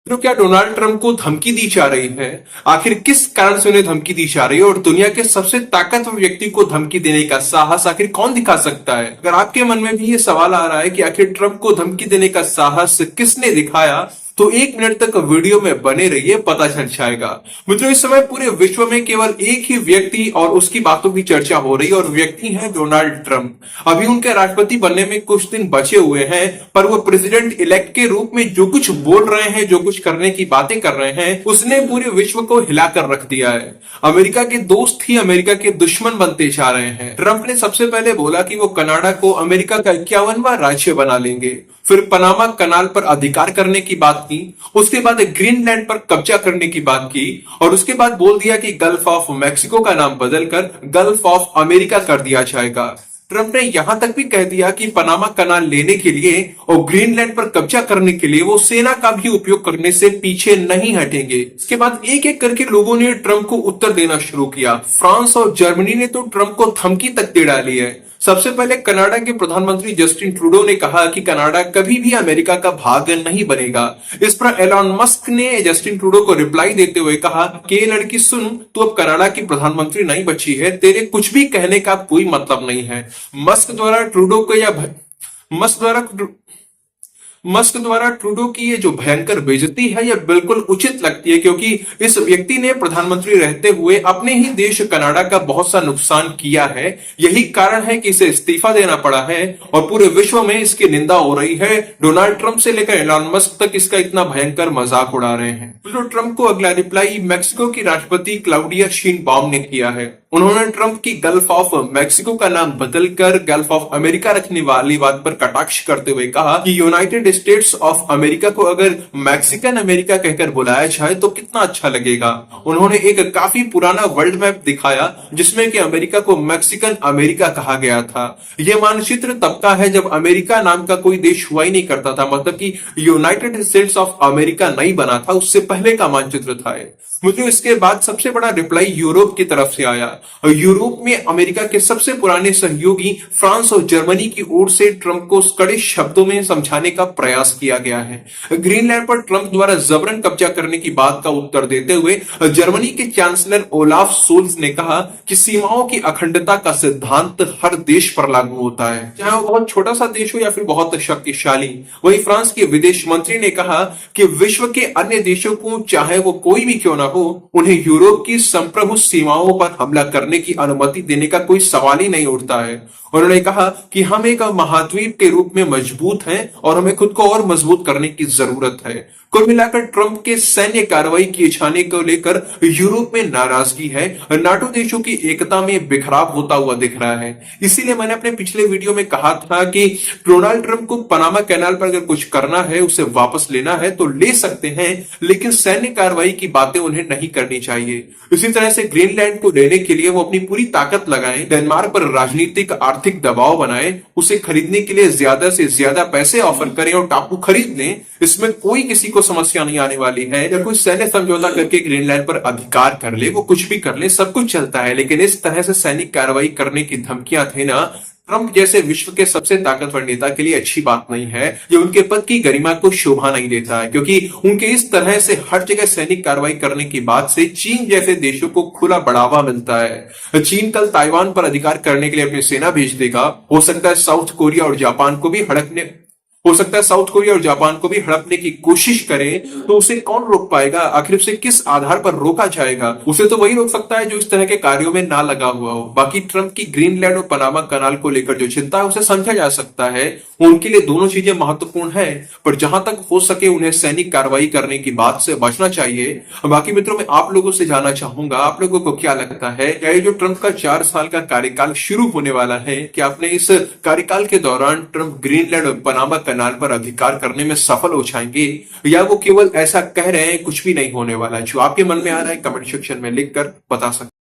तो क्या Donald Trump को धमकी दी जा रही है? आखिर किस कारण से उन्हें धमकी दी जा रही है? और दुनिया के सबसे ताकतवर व्यक्ति को धमकी देने का साहस आखिर कौन दिखा सकता है? अगर आपके मन में भी ये सवाल आ रहा है कि आखिर ट्रंप को धमकी देने का साहस किसने दिखाया, तो 1 मिनट तक वीडियो में बने रहिए, पता चल जाएगा। मित्रों, इस समय पूरे विश्व में केवल एक ही व्यक्ति और उसकी बातों की चर्चा हो रही है, और व्यक्ति है डोनाल्ड ट्रंप। अभी उनके राष्ट्रपति बनने में कुछ दिन बचे हुए हैं, पर वो प्रेसिडेंट इलेक्ट के रूप में जो कुछ बोल रहे हैं, जो कुछ करने की बातें कर रहे हैं, उसने पूरे विश्व को हिलाकर रख दिया है। अमेरिका के दोस्त ही अमेरिका के दुश्मन बनते जा रहे हैं। ट्रंप ने सबसे पहले बोला कि वो कनाडा को अमेरिका का 51वां राज्य बना लेंगे, फिर पनामा कनाल पर अधिकार करने की बात की, उसके बाद ग्रीनलैंड पर कब्जा करने की बात की, और उसके बाद बोल दिया कि गल्फ ऑफ मैक्सिको का नाम बदलकर गल्फ ऑफ अमेरिका कर दिया जाएगा। ट्रंप ने यहां तक भी कह दिया कि पनामा कनाल लेने के लिए और ग्रीनलैंड पर कब्जा करने के लिए वो सेना का भी उपयोग करने से पीछे नहीं हटेंगे। इसके बाद एक एक करके लोगों ने ट्रंप को उत्तर देना शुरू किया। फ्रांस और जर्मनी ने तो ट्रंप को धमकी तक दे डाली है। सबसे पहले कनाडा के प्रधानमंत्री जस्टिन ट्रूडो ने कहा कि कनाडा कभी भी अमेरिका का भाग नहीं बनेगा। इस पर एलॉन मस्क ने जस्टिन ट्रूडो को रिप्लाई देते हुए कहा कि ये लड़की सुन, तू अब कनाडा की प्रधानमंत्री नहीं बची है, तेरे कुछ भी कहने का कोई मतलब नहीं है। मस्क द्वारा ट्रूडो को या मस्क द्वारा ट्रूडो की ये जो भयंकर बेइज्जती है, यह बिल्कुल उचित लगती है, क्योंकि इस व्यक्ति ने प्रधानमंत्री रहते हुए अपने ही देश कनाडा का बहुत सा नुकसान किया है। यही कारण है कि इसे इस्तीफा देना पड़ा है, और पूरे विश्व में इसकी निंदा हो रही है। डोनाल्ड ट्रंप से लेकर एलॉन मस्क तक इसका इतना भयंकर मजाक उड़ा रहे हैं। तो ट्रंप को अगला रिप्लाई मैक्सिको की राष्ट्रपति क्लाउडिया शीनबाउम ने किया है। उन्होंने ट्रंप की गल्फ ऑफ मैक्सिको का नाम बदलकर गल्फ ऑफ अमेरिका रखने वाली बात पर कटाक्ष करते हुए कहा कि यूनाइटेड स्टेट्स ऑफ अमेरिका को अगर मैक्सिकन अमेरिका कहकर बुलाया जाए तो कितना अच्छा लगेगा। उन्होंने एक काफी पुराना वर्ल्ड मैप दिखाया जिसमें कि अमेरिका को मैक्सिकन अमेरिका कहा गया था। यह मानचित्र तब का है जब अमेरिका नाम का कोई देश हुआ ही नहीं करता था, मतलब कि यूनाइटेड स्टेट्स ऑफ अमेरिका नहीं बना था, उससे पहले का मानचित्र था। मुझे इसके बाद सबसे बड़ा रिप्लाई यूरोप की तरफ से आया, और यूरोप में अमेरिका के सबसे पुराने सहयोगी फ्रांस और जर्मनी की ओर से ट्रंप को कड़े शब्दों में समझाने का प्रयास किया गया है। ग्रीनलैंड पर ट्रंप द्वारा जबरन कब्जा करने की बात का उत्तर देते हुए जर्मनी के चांसलर ओलाफ सोल्ज ने कहा कि सीमाओं की अखंडता का सिद्धांत हर देश पर लागू होता है, चाहे वो बहुत छोटा सा देश हो या फिर बहुत शक्तिशाली। वही फ्रांस के विदेश मंत्री ने कहा कि विश्व के अन्य देशों को, चाहे वो कोई भी क्यों ना हो, उन्हें यूरोप की संप्रभु सीमाओं पर हमला करने की अनुमति देने का कोई सवाल ही नहीं उठता है। उन्होंने कहा कि हम एक महाद्वीप के रूप में मजबूत हैं और हमें खुद को और मजबूत करने की जरूरत है। कुल मिलाकर ट्रंप के सैन्य कार्रवाई किए जाने को लेकर यूरोप में नाराजगी है, नाटो देशों की एकता में बिखराव होता हुआ दिख रहा है। इसीलिए मैंने अपने पिछले वीडियो में कहा था कि डोनाल्ड ट्रंप को पनामा कैनाल पर अगर कुछ करना है, उसे वापस लेना है तो ले सकते हैं, लेकिन सैन्य कार्रवाई की बातें उन्हें नहीं करनी चाहिए। इसी तरह से ग्रीनलैंड को लेने के लिए वो अपनी पूरी ताकत लगाएं, डेनमार्क पर राजनीतिक आर्थिक दबाव बनाएं, उसे खरीदने के लिए ज्यादा से ज्यादा पैसे ऑफर करें और टापू खरीद लें। इसमें कोई किसी को समस्या नहीं आने वाली है। जब कोई सैन्य समझौता करके ग्रीनलैंड पर अधिकार कर ले, वो कुछ भी कर ले, सब कुछ चलता है, लेकिन इस तरह से सैनिक कार्रवाई करने की धमकियां देना ट्रंप जैसे विश्व के सबसे ताकतवर नेता के लिए अच्छी बात नहीं है। ये उनके पद की गरिमा को शोभा नहीं देता है, क्योंकि उनके इस तरह से हर जगह सैनिक कार्रवाई करने की बात से चीन जैसे देशों को खुला बढ़ावा मिलता है। चीन कल ताइवान पर अधिकार करने के लिए अपनी सेना भेज देगा। हो सकता है साउथ कोरिया और जापान को भी हड़पने की कोशिश करे, तो उसे कौन रोक पाएगा? आखिर उसे किस आधार पर रोका जाएगा? उसे तो वही रोक सकता है जो इस तरह के कार्यों में ना लगा हुआ हो। बाकी ट्रंप की ग्रीनलैंड और पनामा कनाल को लेकर जो चिंता है उसे समझा जा सकता है। उनके लिए दोनों चीजें महत्वपूर्ण है, पर जहां तक हो सके उन्हें सैनिक कार्रवाई करने की बात से बचना चाहिए। बाकी मित्रों, मैं आप लोगों से जानना चाहूंगा, आप लोगों को क्या लगता है, क्या ये जो ट्रंप का 4 साल का कार्यकाल शुरू होने वाला है, क्या अपने इस कार्यकाल के दौरान ट्रंप ग्रीनलैंड और पनामा कनाल पर अधिकार करने में सफल हो जाएंगे, या वो केवल ऐसा कह रहे हैं, कुछ भी नहीं होने वाला है? जो आपके मन में आ रहा है कमेंट सेक्शन में लिखकर बता सकते हैं।